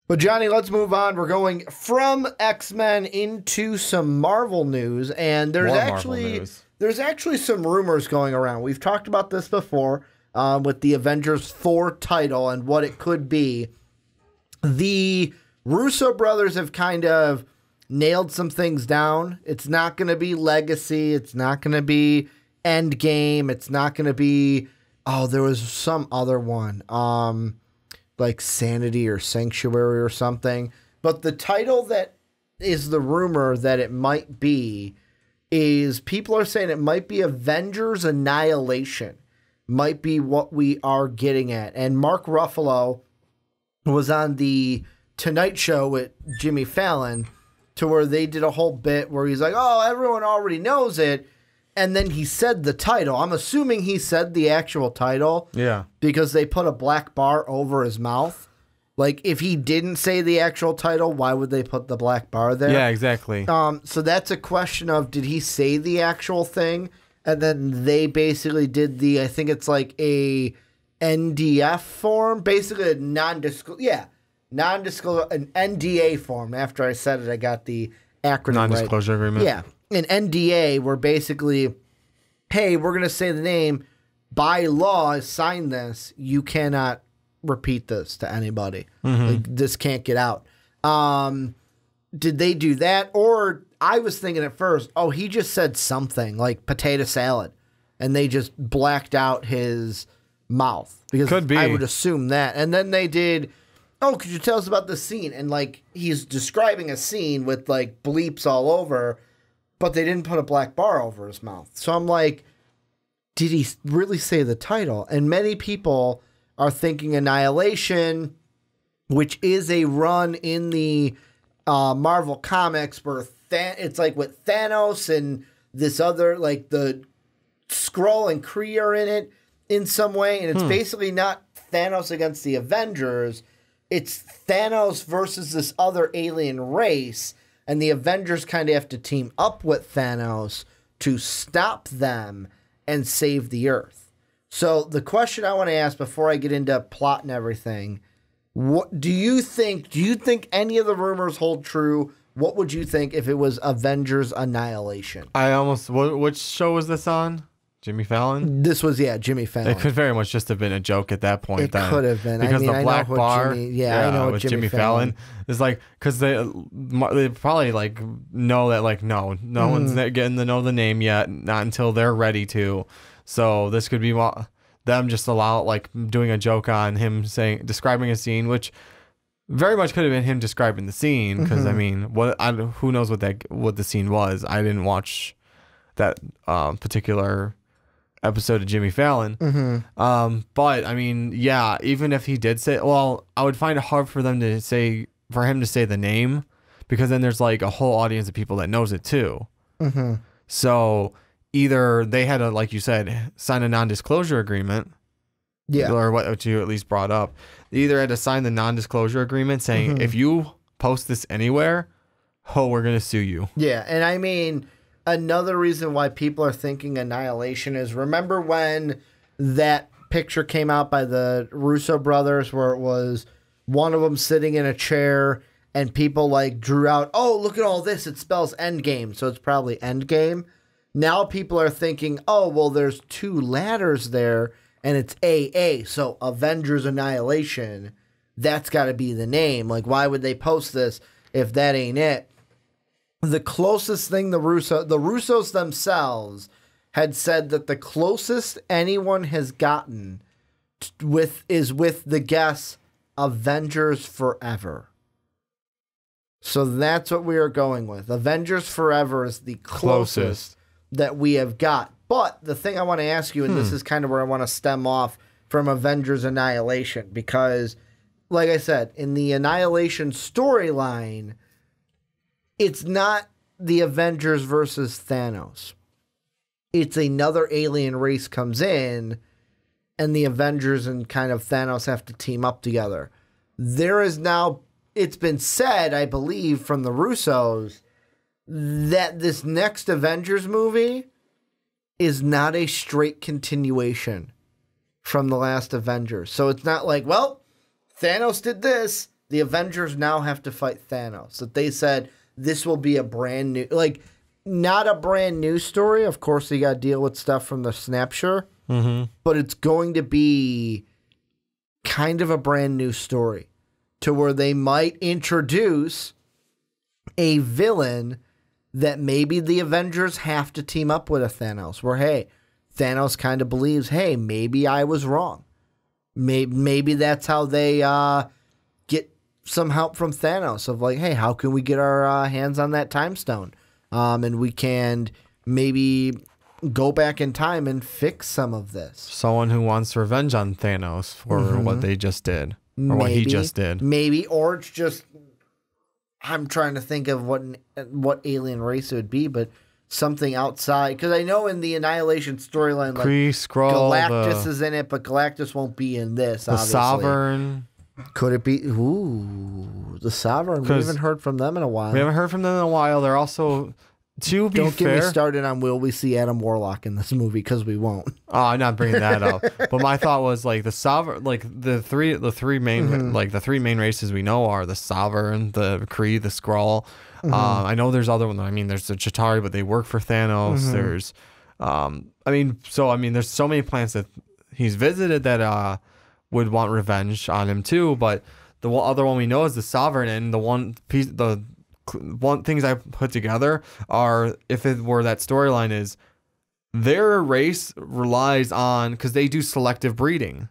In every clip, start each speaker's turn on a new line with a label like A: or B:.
A: But Johnny, let's move on. We're going from X-Men into some Marvel news, and there's actually some rumors going around. We've talked about this before with the Avengers 4 title and what it could be. The Russo brothers have kind of nailed some things down. It's not going to be Legacy. It's not going to be Endgame. It's not going to be, there was some other one. Like Sanity or Sanctuary or something. But the title that is the rumor that it might be is people are saying it might be Avengers Annihilation. Might be what we are getting at. And Mark Ruffalo was on the Tonight Show with Jimmy Fallon to where they did a whole bit where he's like, oh, everyone already knows it. And then he said the title. I'm assuming he said the actual title.
B: Yeah. Because
A: they put a black bar over his mouth. Like, if he didn't say the actual title, why would they put the black bar there?
B: Yeah, exactly.
A: So that's a question of, did he say the actual thing? And then they basically did I think it's like a NDF form. Basically a non-disclosure, an NDA form. After I said it, I got the acronym
B: Non-disclosure agreement.
A: Yeah. An NDA where basically, hey, we're going to say the name. By law, sign this. You cannot repeat this to anybody.
B: Mm-hmm.
A: Like, this can't get out. Did they do that? Or I was thinking at first, he just said something like potato salad. And they just blacked out his mouth. Because
B: could be.
A: I would assume that. And then they did, could you tell us about the scene? And like, he's describing a scene with like bleeps all over. But they didn't put a black bar over his mouth. So I'm like, did he really say the title? And many people are thinking Annihilation, which is a run in the Marvel comics where it's like with Thanos and this other, like the Skrull and Kree are in it in some way. And it's basically not Thanos against the Avengers. It's Thanos versus this other alien race. And the Avengers kind of have to team up with Thanos to stop them and save the Earth. So the question I want to ask before I get into plot and everything, what do you think? Do you think any of the rumors hold true? What would you think if it was Avengers Annihilation?
B: Which show was this on? Jimmy Fallon?
A: This was, Jimmy Fallon.
B: It could very much just have been a joke at that point.
A: It could have been.
B: Because the black bar,
A: I know what
B: Jimmy Fallon is like, because they probably like know that like, no one's getting to know the name yet, not until they're ready to. So this could be them just doing a joke on him describing a scene, which very much could have been him describing the scene. Because I mean, who knows what the scene was? I didn't watch that particular episode of Jimmy Fallon. But I mean, even if he did say, I would find it hard for him to say the name, because then there's like a whole audience of people that knows it too. So either they had to, like you said, sign a non-disclosure agreement, or what you at least brought up. They either had to sign the non-disclosure agreement saying, if you post this anywhere, we're gonna sue you. Yeah,
A: and I mean, another reason why people are thinking Annihilation is, remember when that picture came out by the Russo brothers where it was one of them sitting in a chair and people like drew out, look at all this, it spells Endgame, so it's probably Endgame. Now people are thinking, there's two ladders there and it's AA, so Avengers Annihilation, that's got to be the name. Like, why would they post this if that ain't it? The closest thing the Russos themselves had said that the closest anyone has gotten is with the guess Avengers Forever. So that's what we are going with. Avengers Forever is the closest that we have got. But the thing I want to ask you, and this is kind of where I want to stem off from Avengers Annihilation, because, like I said, in the Annihilation storyline, it's not the Avengers versus Thanos. It's another alien race comes in, and the Avengers and kind of Thanos have to team up together. There is now, it's been said, I believe, from the Russos, that this next Avengers movie is not a straight continuation from the last Avengers. So it's not like, Thanos did this, the Avengers now have to fight Thanos. That they said this will be a brand new, like, not a brand new story. Of course, you got to deal with stuff from the Snapshot, but it's going to be kind of a brand new story to where they might introduce a villain that maybe the Avengers have to team up with a Thanos, where, hey, Thanos kind of believes, hey, maybe I was wrong. Maybe that's how they get some help from Thanos of like, hey, how can we get our hands on that time stone? And we can maybe go back in time and fix some of this.
B: Someone who wants revenge on Thanos for what they just did. Or what he just did.
A: Maybe, or it's just, I'm trying to think of what alien race it would be, but something outside. Because I know in the Annihilation storyline, like, Galactus is in it, but Galactus won't be in this, obviously.
B: The Sovereign.
A: Could it be? Ooh, the Sovereign. We haven't heard from them in a while.
B: We haven't heard from them in a while. They're also, to be fair.
A: Don't get me started on will we see Adam Warlock in this movie, because we won't.
B: Oh, I'm not bringing that up. But my thought was like the Sovereign, like the three main like the three main races we know are the Sovereign, the Kree, the Skrull. I know there's other ones. I mean, there's the Chitauri, but they work for Thanos. There's, there's so many planets that he's visited that would want revenge on him too. But the other one we know is the Sovereign, and the one things I put together are, if it were that storyline, is their race relies on, because they do selective breeding.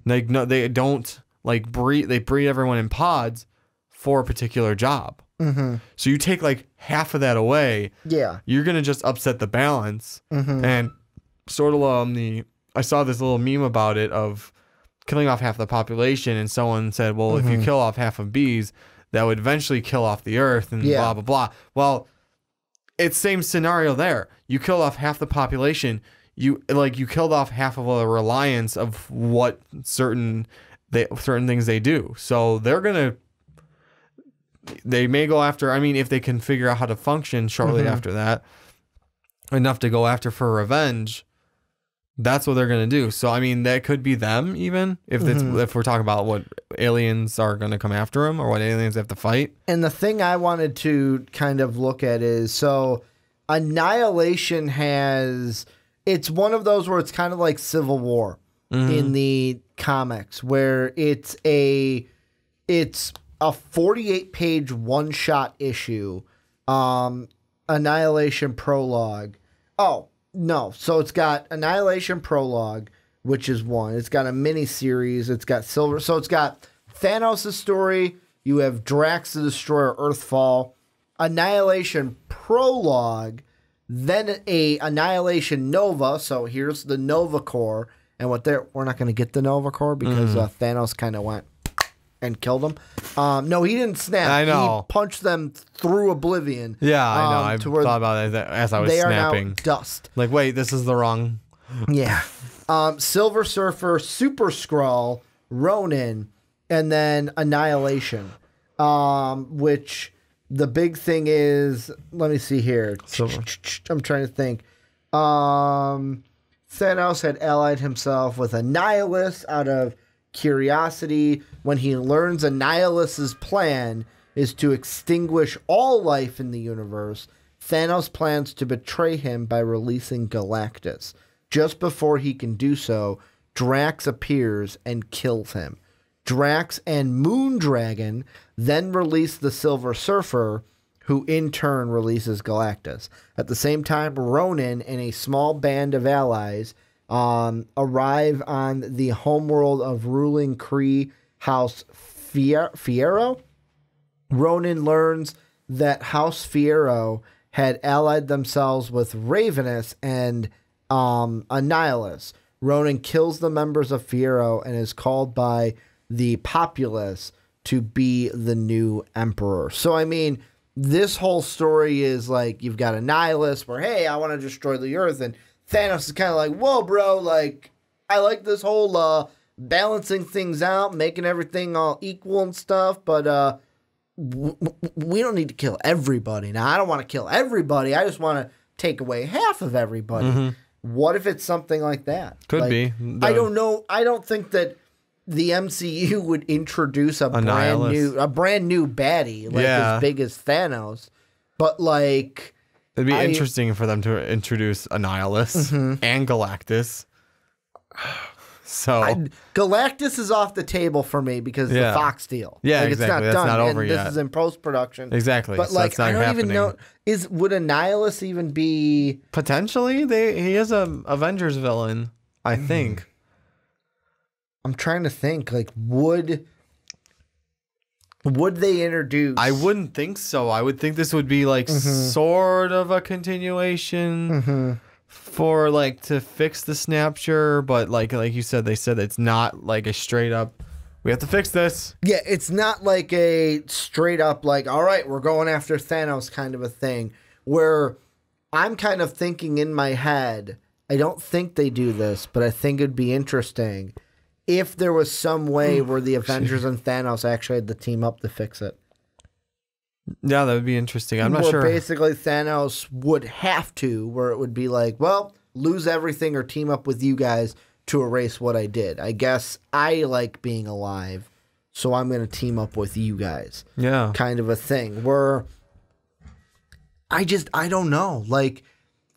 B: Like, no, they don't like breed. They breed everyone in pods for a particular job. So you take like half of that away. Yeah, you're gonna just upset the balance. And sort of I saw this little meme about it of killing off half the population, and someone said, well, if you kill off half of bees, that would eventually kill off the earth, and blah, blah, blah. Well, it's same scenario there. You kill off half the population. You killed off half of the reliance of what certain things they do. So they may go after, I mean, if they can figure out how to function shortly after that, enough to go after for revenge, that's what they're going to do. So, I mean, that could be them even, if we're talking about what aliens are going to come after them or what aliens they have to fight.
A: And the thing I wanted to kind of look at is, so Annihilation it's one of those where it's kind of like Civil War in the comics, where it's a 48-page one-shot issue, Annihilation prologue. Oh, no. So it's got Annihilation prologue, which is one. It's got a mini-series. It's got Silver. So it's got Thanos' story. You have Drax the Destroyer, Earthfall. Annihilation prologue. Then a Annihilation Nova. So here's the Nova Corps. And we're not going to get the Nova Corps because Thanos kind of went and killed him. No, he didn't snap.
B: I know.
A: He punched them through oblivion.
B: Yeah, I know. I thought about it as I was snapping.
A: They are now dust.
B: Like, wait, this is the wrong.
A: Yeah. Silver Surfer, Super Skrull, Ronin, and then Annihilation. Which the big thing is, let me see here. I'm trying to think. Thanos had allied himself with Annihilus out of curiosity when he learns Annihilus' plan is to extinguish all life in the universe. Thanos plans to betray him by releasing Galactus. Just before he can do so, Drax appears and kills him. Drax and Moondragon then release the Silver Surfer, who in turn releases Galactus. At the same time, Ronin and a small band of allies arrive on the homeworld of ruling Kree House Fierro. Ronin learns that House Fierro had allied themselves with Ravenous and Annihilus. Ronin kills the members of Fierro and is called by the populace to be the new emperor. So, I mean, this whole story is like, you've got Annihilus where, hey, I want to destroy the earth, and Thanos is kind of like, whoa, bro, like, I like this whole balancing things out, making everything all equal and stuff, but we don't need to kill everybody. Now, I don't want to kill everybody. I just want to take away half of everybody. What if it's something like that?
B: Could be.
A: I don't know. I don't think that the MCU would introduce a
B: Annihilus.
A: brand new baddie, like as big as Thanos. But like,
B: it'd be interesting for them to introduce Annihilus and Galactus. So
A: Galactus is off the table for me because the Fox deal.
B: Yeah,
A: like,
B: exactly.
A: It's not
B: That's
A: done.
B: not over
A: and
B: yet.
A: This is in post production.
B: Exactly.
A: But
B: so
A: like, I don't even know. Would Annihilus even be
B: potentially? He is a Avengers villain, I think.
A: I'm trying to think. Like, would they introduce?
B: I wouldn't think so. I would think this would be like sort of a continuation for like to fix the Snapshot, but like you said, they said it's not like a straight up. We have to fix this.
A: Yeah, it's not like a straight up like, all right, we're going after Thanos kind of a thing. Where I'm kind of thinking in my head, I don't think they do this, but I think it'd be interesting if there was some way where the Avengers and Thanos actually had to team up to fix it.
B: Yeah, that would be interesting. I'm not
A: where
B: sure.
A: Basically, Thanos would have to, where it would be like, well, lose everything or team up with you guys to erase what I did. I guess I like being alive, so I'm going to team up with you guys.
B: Yeah.
A: Kind of a thing. Where I don't know. Like,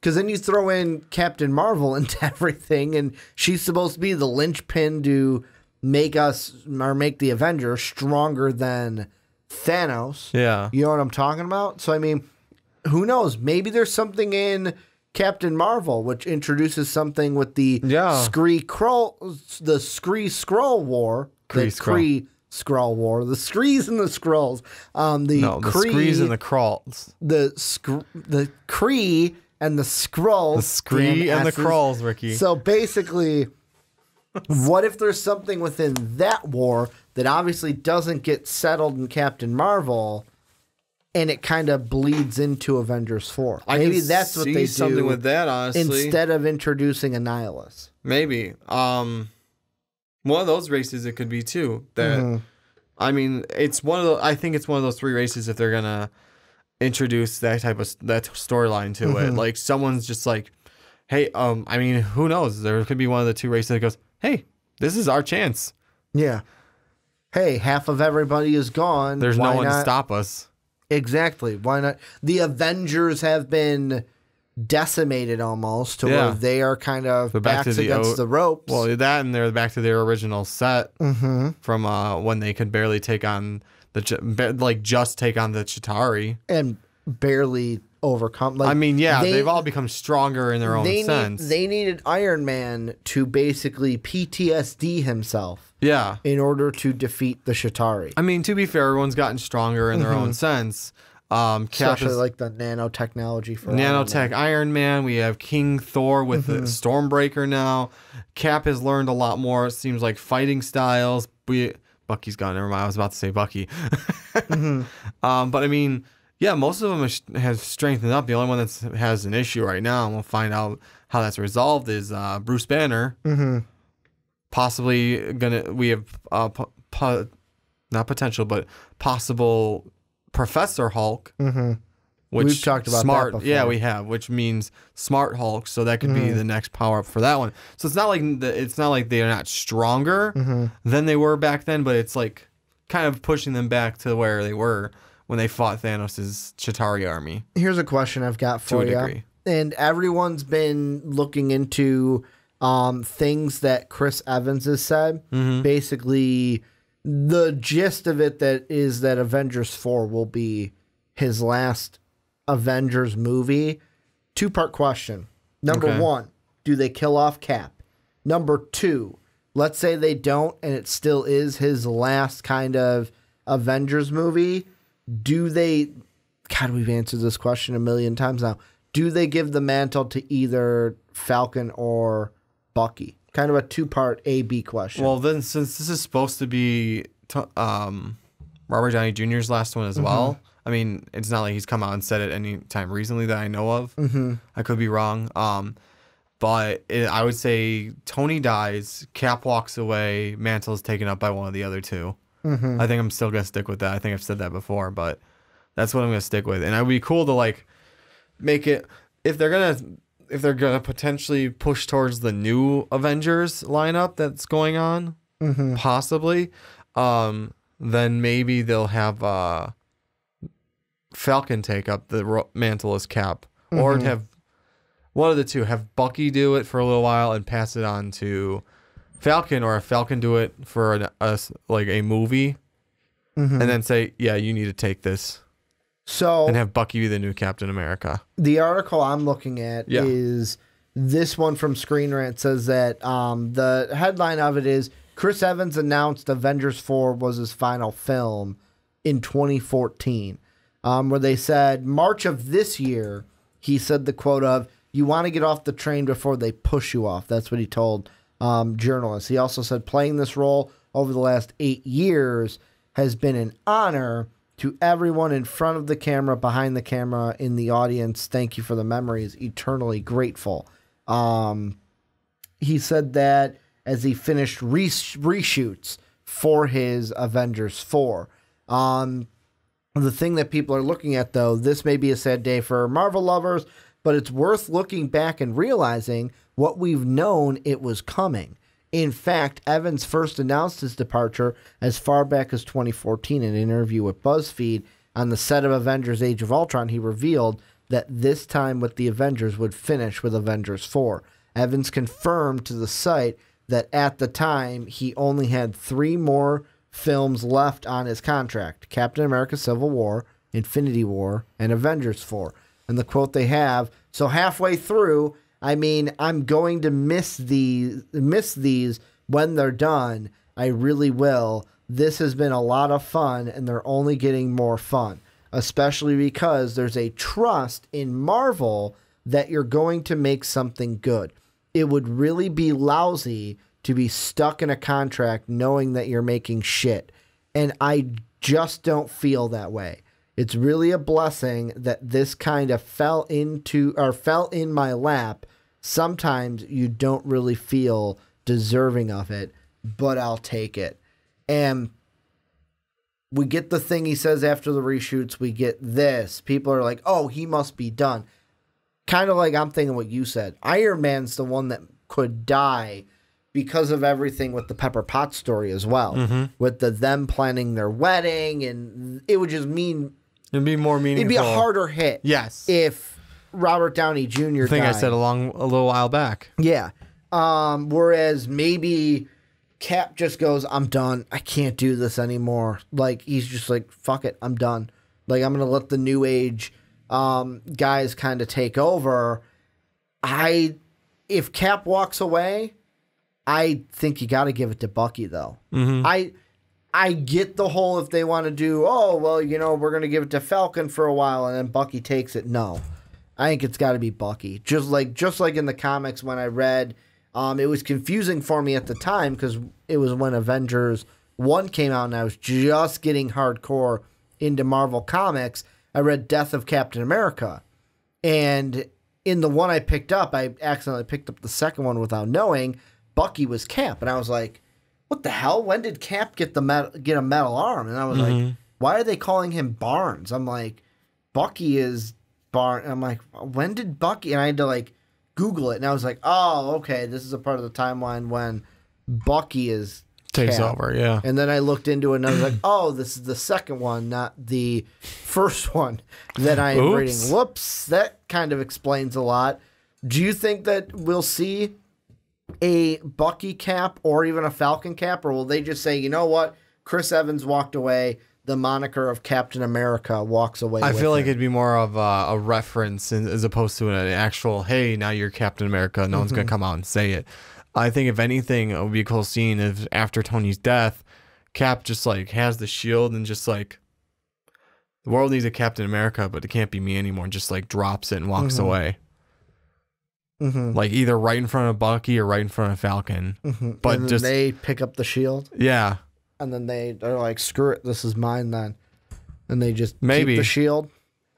A: because then you throw in Captain Marvel into everything, and she's supposed to be the linchpin to make the Avengers stronger than Thanos.
B: Yeah.
A: You know what I'm talking about? So, I mean, who knows? Maybe there's something in Captain Marvel which introduces something with the Kree Skrull War. The Skrull War. The Skrees and the Skrulls. The
B: Skrees and the Kralls.
A: The Kree and the Skrulls.
B: The Skree and the Kralls, Ricky.
A: So basically, what if there's something within that war that obviously doesn't get settled in Captain Marvel, and it kind of bleeds into Avengers 4? Maybe that's what they do.
B: Something with that, honestly.
A: Instead of introducing Annihilus.
B: Maybe. One of those races it could be too. That I mean, it's one of the. I think it's one of those three races if they're gonna introduce that type of storyline to it. Like someone's just like, hey, I mean, who knows? There could be one of the two races that goes, hey, this is our chance.
A: Yeah. Hey, half of everybody is gone.
B: There's no one to stop us.
A: Exactly. Why not? The Avengers have been decimated almost to where they are kind of backs against the ropes.
B: Well, that and they're back to their original set from when they could barely take on just take on the Chitauri
A: and barely overcome. Like,
B: I mean, they've all become stronger in their own sense.
A: They needed Iron Man to basically PTSD himself.
B: Yeah.
A: In order to defeat the Chitauri.
B: I mean, to be fair, everyone's gotten stronger in their own sense.
A: Especially like the nanotechnology for
B: Iron Man. We have King Thor with the Stormbreaker now. Cap has learned a lot more. It seems like fighting styles. Bucky's gone. Never mind. I was about to say Bucky. But I mean, yeah, most of them have strengthened up. The only one that has an issue right now, and we'll find out how that's resolved, is Bruce Banner. Possibly we have not potential, but possible Professor Hulk. Which
A: we've talked about
B: smart,
A: that before.
B: Yeah, we have, which means Smart Hulk. So that could be the next power up for that one. So it's not like they're not stronger than they were back then, but it's like kind of pushing them back to where they were when they fought Thanos' Chitauri army.
A: Here's a question I've got for you.
B: Degree.
A: And everyone's been looking into things that Chris Evans has said. Basically, the gist of it is that Avengers 4 will be his last Avengers movie. Two-part question. Number one, do they kill off Cap? Number two, let's say they don't and it still is his last kind of Avengers movie. Do they... God, we've answered this question a million times now. Do they give the mantle to either Falcon or Bucky? Kind of a two-part A-B question.
B: Well, then, since this is supposed to be Robert Downey Jr.'s last one as well, I mean, it's not like he's come out and said it any time recently that I know of. I could be wrong. But I would say Tony dies, Cap walks away, Mantle is taken up by one of the other two. I think I'm still going to stick with that. I think I've said that before, but that's what I'm going to stick with. And it would be cool to like make it, if they're gonna potentially push towards the new Avengers lineup that's going on, possibly. Then maybe they'll have Falcon take up the mantle as Cap, or have one of the two, have Bucky do it for a little while and pass it on to Falcon, or have Falcon do it for a movie, and then say, yeah, you need to take this. So, and have Bucky be the new Captain America.
A: The article I'm looking at is this one from Screen Rant. Says that the headline of it is Chris Evans announced Avengers 4 was his final film in 2014, where they said March of this year, he said the quote of, "You want to get off the train before they push you off." That's what he told journalists. He also said playing this role over the last 8 years has been an honor. To everyone in front of the camera, behind the camera, in the audience, thank you for the memories. Eternally grateful. He said that as he finished reshoots for his Avengers 4. The thing that people are looking at, though, this may be a sad day for Marvel lovers, but it's worth looking back and realizing what we've known it was coming. In fact, Evans first announced his departure as far back as 2014 in an interview with BuzzFeed. On the set of Avengers Age of Ultron, he revealed that this time with the Avengers would finish with Avengers 4. Evans confirmed to the site that at the time, he only had 3 more films left on his contract: Captain America Civil War, Infinity War, and Avengers 4. And the quote they have, so halfway through, I mean, I'm going to miss these when they're done. I really will. This has been a lot of fun, and they're only getting more fun, especially because there's a trust in Marvel that you're going to make something good. It would really be lousy to be stuck in a contract knowing that you're making shit, and I just don't feel that way. It's really a blessing that this kind of fell in my lap. Sometimes you don't really feel deserving of it, but I'll take it. And we get the thing he says after the reshoots. We get this. People are like, oh, he must be done. Kind of like I'm thinking what you said. Iron Man's the one that could die because of everything with the Pepper Potts story as well. With them planning their wedding, and it would just mean...
B: It'd be more meaningful.
A: It'd be a harder hit.
B: Yes.
A: If Robert Downey Jr.
B: I think
A: died.
B: I said a little while back.
A: Yeah. Whereas maybe Cap just goes, I'm done. I can't do this anymore. Like, he's just like, fuck it. I'm done. Like, I'm going to let the new age guys kind of take over. If Cap walks away, I think you got to give it to Bucky, though. I get the whole, if they want to do, oh, well, we're going to give it to Falcon for a while and then Bucky takes it. No, I think it's got to be Bucky. Just like in the comics when I read, it was confusing for me at the time because it was when Avengers 1 came out and I was just getting hardcore into Marvel Comics. I read Death of Captain America. And in the one I picked up, I accidentally picked up the second one without knowing, Bucky was Cap. And I was like, what the hell? When did Cap get a metal arm? And I was like, why are they calling him Barnes? I'm like, Bucky is Barnes. I'm like, when did Bucky? And I had to Google it. And I was like, oh, okay. This is a part of the timeline when Bucky takes
B: over. Yeah.
A: And then I looked into it and I was like, oh, this is the second one, not the first one that I am reading. Whoops. That kind of explains a lot. Do you think that we'll see a Bucky Cap or even a Falcon Cap, or will they just say, you know what, Chris Evans walked away, the moniker of Captain America walks away?
B: I feel like it'd be more of a reference as opposed to an actual, hey, now you're Captain America. No one's gonna come out and say it. I think if anything, it would be a cool scene if after Tony's death, Cap just has the shield and just the world needs a Captain America, but it can't be me anymore. Just drops it and walks away. Either right in front of Bucky or right in front of Falcon. But
A: and then they pick up the shield.
B: Yeah.
A: And then they're like, screw it, this is mine then. And they just keep the shield.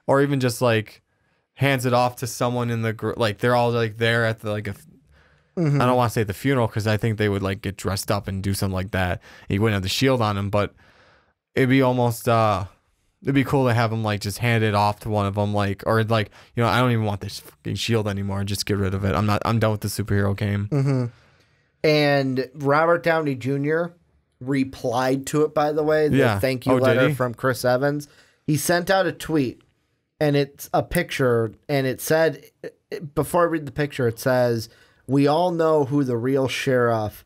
B: Or even just hands it off to someone in the group. They're all there at the I don't want to say the funeral because I think they would get dressed up and do something like that. He wouldn't have the shield on him, but it'd be almost it'd be cool to have him just hand it off to one of them, I don't even want this fucking shield anymore. Just get rid of it. I'm done with the superhero game.
A: And Robert Downey Jr. replied to it, by the way, the thank you letter from Chris Evans. He sent out a tweet, and it's a picture, and it said, before I read the picture, it says, "We all know who the real sheriff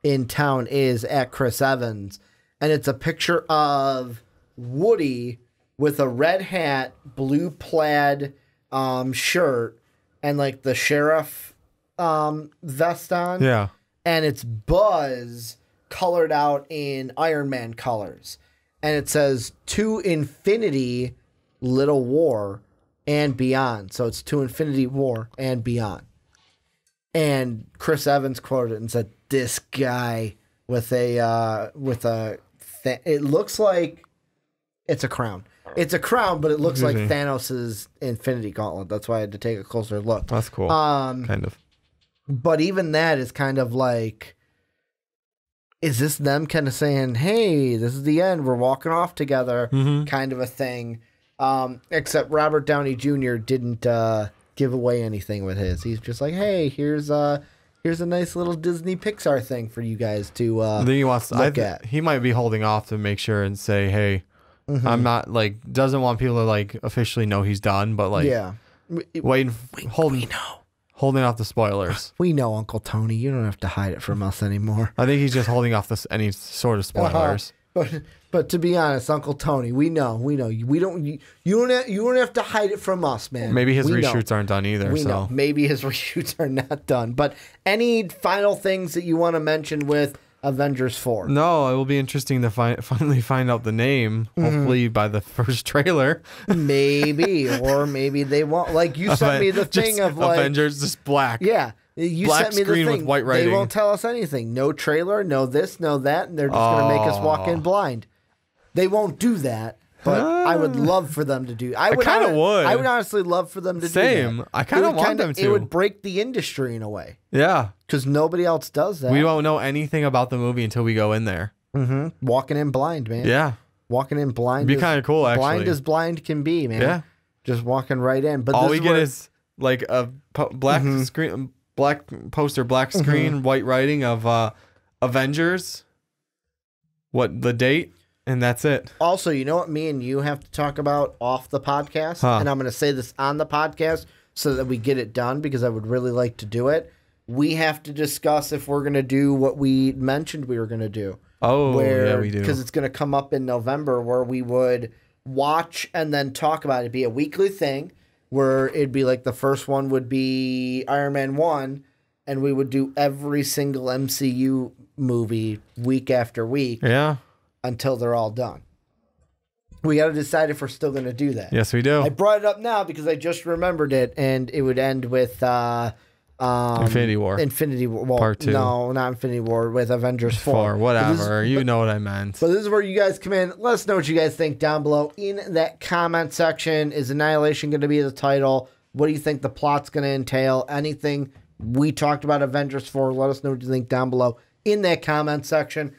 A: in town is at Chris Evans." And it's a picture of Woody with a red hat, blue plaid shirt, and like the sheriff vest on.
B: Yeah.
A: And it's Buzz colored out in Iron Man colors. And it says, "To infinity, little war, and beyond." So it's "To infinity, war, and beyond." And Chris Evans quoted it and said, "This guy with a it looks like it's a crown. It's a crown, but it looks like Thanos' Infinity Gauntlet." That's why I had to take a closer look.
B: That's cool. Kind of.
A: But even that is kind of like, is this them kind of saying, "Hey, this is the end. We're walking off together," kind of a thing. Except Robert Downey Jr. didn't give away anything with his. He's just like, "Hey, here's a nice little Disney Pixar thing for you guys to look at."
B: He might be holding off to make sure and say, "Hey, I'm not like," doesn't want people to like officially know he's done, but like, waiting, holding off the spoilers.
A: We know, Uncle Tony. You don't have to hide it from us anymore.
B: I think he's just holding off any sort of spoilers.
A: But to be honest, Uncle Tony, we know. You don't have to hide it from us, man.
B: Maybe his reshoots aren't done either.
A: We know. Maybe his reshoots are not done. But any final things that you want to mention with Avengers 4?
B: No, it will be interesting to finally find out the name. Hopefully by the first trailer.
A: Maybe, or maybe they won't. Like you sent me the thing of like
B: Avengers just black.
A: Yeah. You
B: black
A: sent me
B: screen
A: the thing.
B: with white writing.
A: They won't tell us anything. No trailer, no this, no that, and they're just going to make us walk in blind. They won't do that, but I would love for them to do. I
B: kind of would.
A: I would honestly love for them to do that.
B: Same. I kind of want them to.
A: It would break the industry in a way.
B: Yeah.
A: Because nobody else does that.
B: We won't know anything about the movie until we go in there.
A: Walking in blind, man.
B: Yeah.
A: Walking in blind.
B: It'd be kind of cool, actually.
A: Blind as blind can be, man.
B: Yeah.
A: Just walking right in. But
B: all we get is like a black screen, black poster, black screen, white writing of Avengers. What the date? And that's it.
A: Also, you know what me and you have to talk about off the podcast? And I'm going to say this on the podcast so that we get it done because I would really like to do it. We have to discuss if we're going to do what we mentioned we were going to do.
B: Oh, yeah, we do.
A: Because it's going to come up in November where we would watch and then talk about it. It'd be a weekly thing where it'd be like the first one would be Iron Man 1, and we would do every single MCU movie week after week.
B: Yeah.
A: Until they're all done. We got to decide if we're still going to do that.
B: Yes, we do.
A: I brought it up now because I just remembered it, and it would end with
B: Infinity War.
A: Infinity War. Well,
B: Part 2.
A: No, not Infinity War, with Avengers 4.
B: Whatever. You know what I meant.
A: So this is where you guys come in. Let us know what you guys think down below in that comment section. Is Annihilation going to be the title? What do you think the plot's going to entail? Anything we talked about Avengers 4, let us know what you think down below in that comment section.